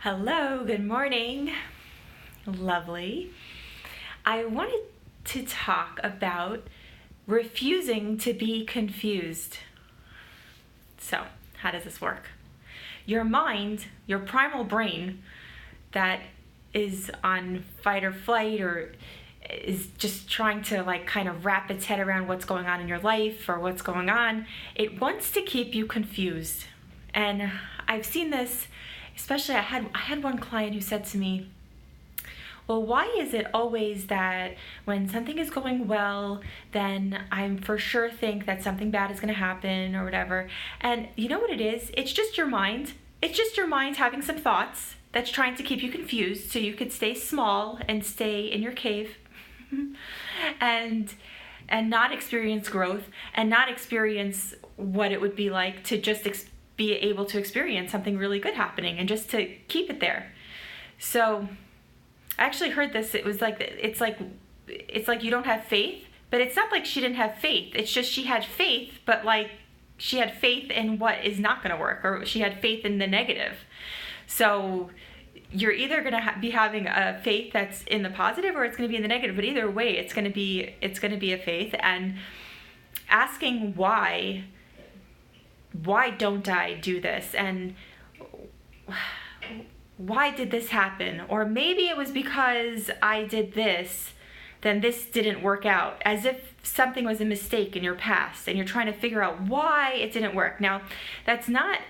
Hello, good morning. Lovely. I wanted to talk about refusing to be confused. So, how does this work? Your mind, your primal brain that is on fight or flight or is just trying to kind of wrap its head around what's going on in your life or what's going on, it wants to keep you confused. And I've seen this, especially I had one client who said to me, well, why is it always that when something is going well, then I'm for sure think that something bad is going to happen or whatever? And you know what it is? It's just your mind. It's just your mind having some thoughts that's trying to keep you confused so you could stay small and stay in your cave and not experience growth and not experience what it would be like to just be able to experience something really good happening and just to keep it there. So I actually heard this. It's like you don't have faith, but it's not like she didn't have faith. It's just she had faith, but she had faith in what is not going to work, or she had faith in the negative. So you're either going to be having a faith that's in the positive, or it's going to be in the negative. But either way, it's going to be a faith. And asking why don't I do this? And why did this happen? Or maybe it was because I did this, then this didn't work out, as if something was a mistake in your past and you're trying to figure out why it didn't work. Now, that's not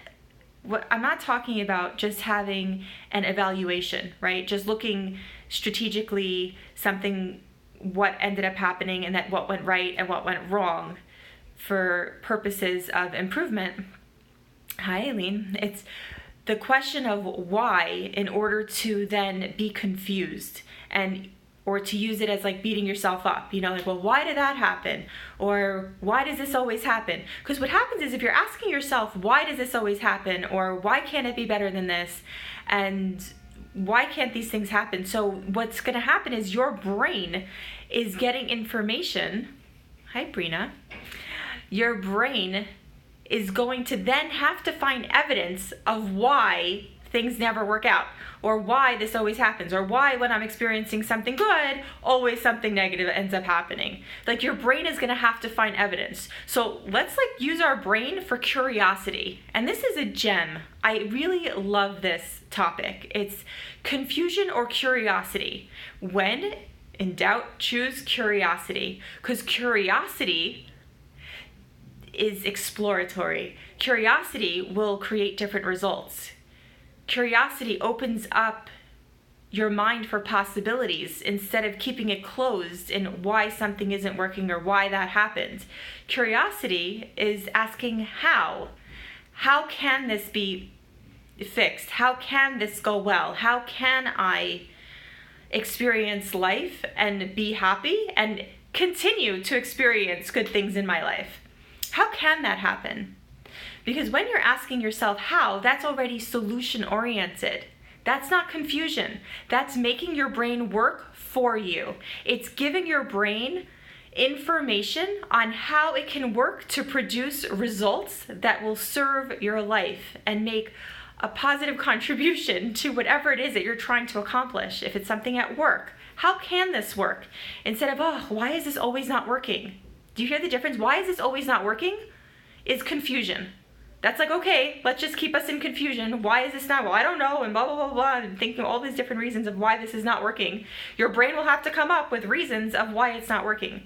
what I'm not talking about, just having an evaluation, right? Just looking strategically what ended up happening and that what went right and what went wrong for purposes of improvement. Hi, Aileen. It's the question of why, in order to then be confused or to use it as beating yourself up, well, why did that happen? Or why does this always happen? Because what happens is, if you're asking yourself, why does this always happen? Or why can't it be better than this? And why can't these things happen? So what's going to happen is your brain is getting information. Hi, Brina. Your brain is going to then have to find evidence of why things never work out, or why this always happens, or why when I'm experiencing something good, always something negative ends up happening. Your brain is going to have to find evidence. So let's use our brain for curiosity. And this is a gem. I really love this topic. It's confusion or curiosity. When in doubt, choose curiosity, because curiosity is exploratory. Curiosity will create different results. Curiosity opens up your mind for possibilities instead of keeping it closed in why something isn't working or why that happened. Curiosity is asking how. How can this be fixed? How can this go well? How can I experience life and be happy and continue to experience good things in my life? How can that happen? Because when you're asking yourself how, that's already solution oriented. That's not confusion. That's making your brain work for you. It's giving your brain information on how it can work to produce results that will serve your life and make a positive contribution to whatever it is that you're trying to accomplish. If it's something at work, how can this work? Instead of, why is this always not working? Do you hear the difference? Why is this always not working? Is confusion. That's okay, let's just keep us in confusion. Why is this not? Well, I don't know, and blah, blah, blah, blah, and thinking all these different reasons of why this is not working. Your brain will have to come up with reasons of why it's not working.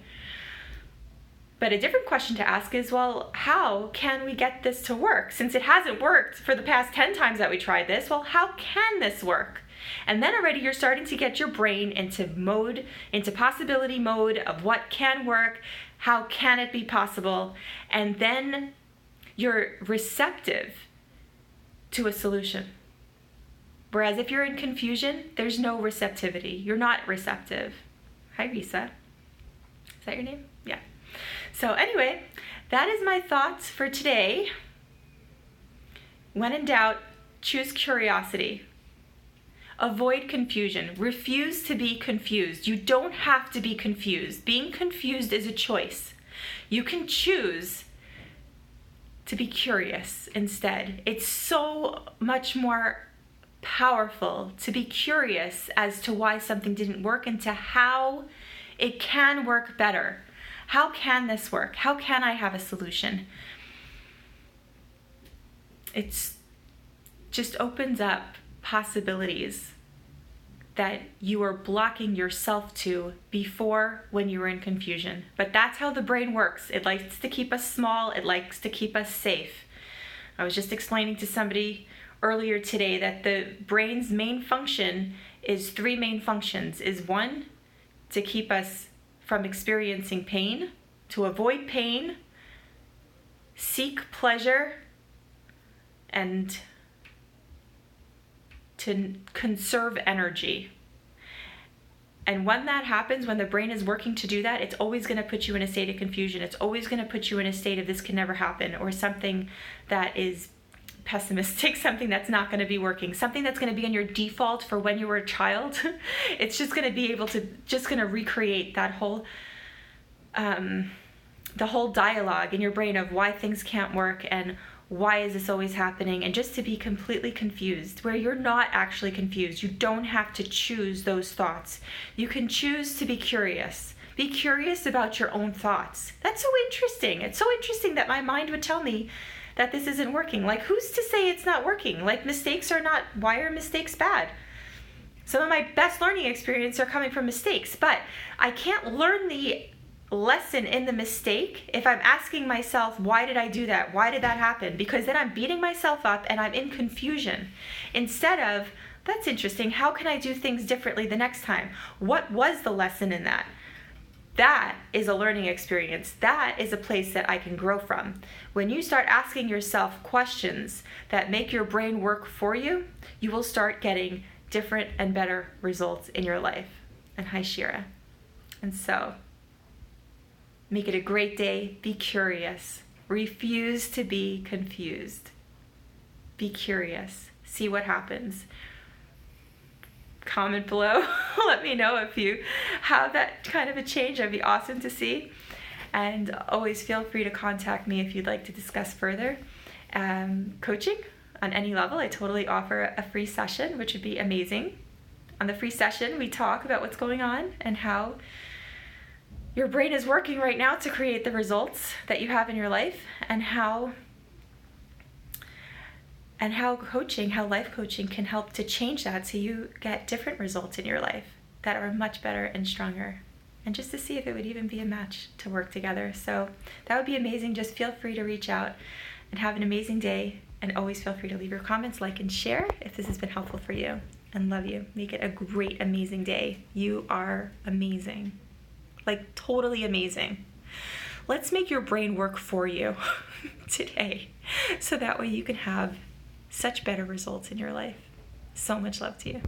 But a different question to ask is, well, how can we get this to work? Since it hasn't worked for the past 10 times that we tried this, well, how can this work? And then already you're starting to get your brain into possibility mode of what can work, how can it be possible, and then you're receptive to a solution. Whereas if you're in confusion, there's no receptivity. You're not receptive. Hi, Risa. Is that your name? Yeah. So anyway, that is my thoughts for today. When in doubt, choose curiosity. Avoid confusion. Refuse to be confused. You don't have to be confused. Being confused is a choice. You can choose to be curious instead. It's so much more powerful to be curious as to why something didn't work and to how it can work better. How can this work? How can I have a solution? It's just opens up possibilities that you are blocking yourself to before when you were in confusion. But that's how the brain works. It likes to keep us small. It likes to keep us safe. I was just explaining to somebody earlier today that the brain's main function is 3 main functions. Is 1, to keep us from experiencing pain, to avoid pain, seek pleasure, and to conserve energy. And when that happens, when the brain is working to do that, it's always going to put you in a state of confusion. It's always going to put you in a state of this can never happen, or something that is pessimistic, something that's not going to be working, something that's going to be in your default for when you were a child. It's just going to be able to, just going to recreate that whole, the whole dialogue in your brain of why things can't work and why is this always happening, and just to be completely confused, where you're not actually confused. You don't have to choose those thoughts. You can choose to be curious. Be curious about your own thoughts. That's so interesting. It's so interesting that my mind would tell me that this isn't working. Like, who's to say it's not working? Like, mistakes are not, why are mistakes bad? Some of my best learning experiences are coming from mistakes, but I can't learn the lesson in the mistake if I'm asking myself, why did I do that? Why did that happen? Because then I'm beating myself up and I'm in confusion. Instead of, that's interesting, how can I do things differently the next time? What was the lesson in that? That is a learning experience. That is a place that I can grow from. When you start asking yourself questions that make your brain work for you, you will start getting different and better results in your life. And hi, Shira. And so, make it a great day. Be curious. Refuse to be confused. Be curious. See what happens. Comment below. Let me know if you have that kind of a change. That'd be awesome to see. And always feel free to contact me if you'd like to discuss further coaching on any level. I totally offer a free session, which would be amazing. On the free session, we talk about what's going on and how your brain is working right now to create the results that you have in your life, and how life coaching can help to change that so you get different results in your life that are much better and stronger. And just to see if it would even be a match to work together. So that would be amazing. Just feel free to reach out and have an amazing day. And always feel free to leave your comments, like, and share if this has been helpful for you. And love you. Make it a great, amazing day. You are amazing. Like, totally amazing. Let's make your brain work for you today, so that way you can have such better results in your life. So much love to you.